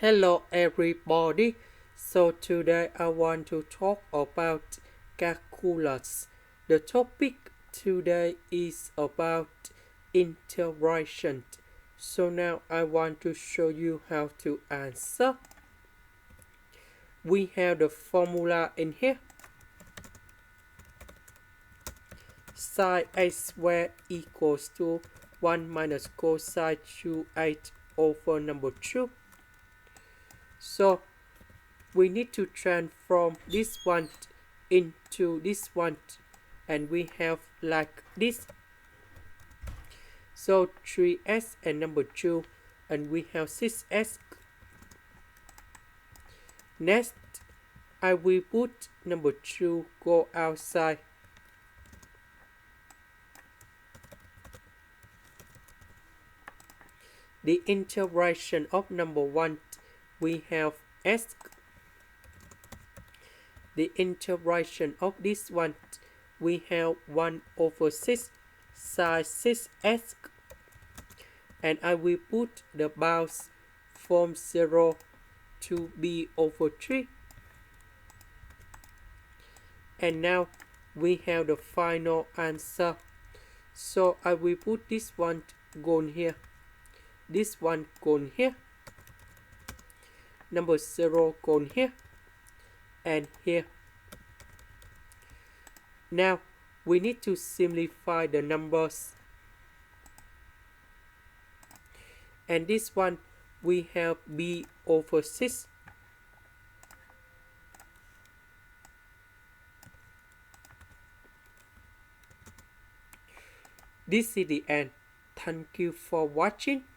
Hello everybody. So today I want to talk about calculus. The topic today is about integration. So now I want to show you how to answer. We have the formula in here. Sin a squared equals to 1 minus cosine 2h over number 2. So we need to transform this one into this one, and we have like this. So 3s and number 2, and we have 6s. Next, I will put number 2 go outside. The integration of number 1, we have s. The integration of this one, we have 1 over 6 sine 6s, and I will put the bounds from 0 to b over 3. And now we have the final answer. So I will put this one gone here, this one gone here, number 0 gone here, and here. Now we need to simplify the numbers. And this one we have b over 6. This is the end. Thank you for watching.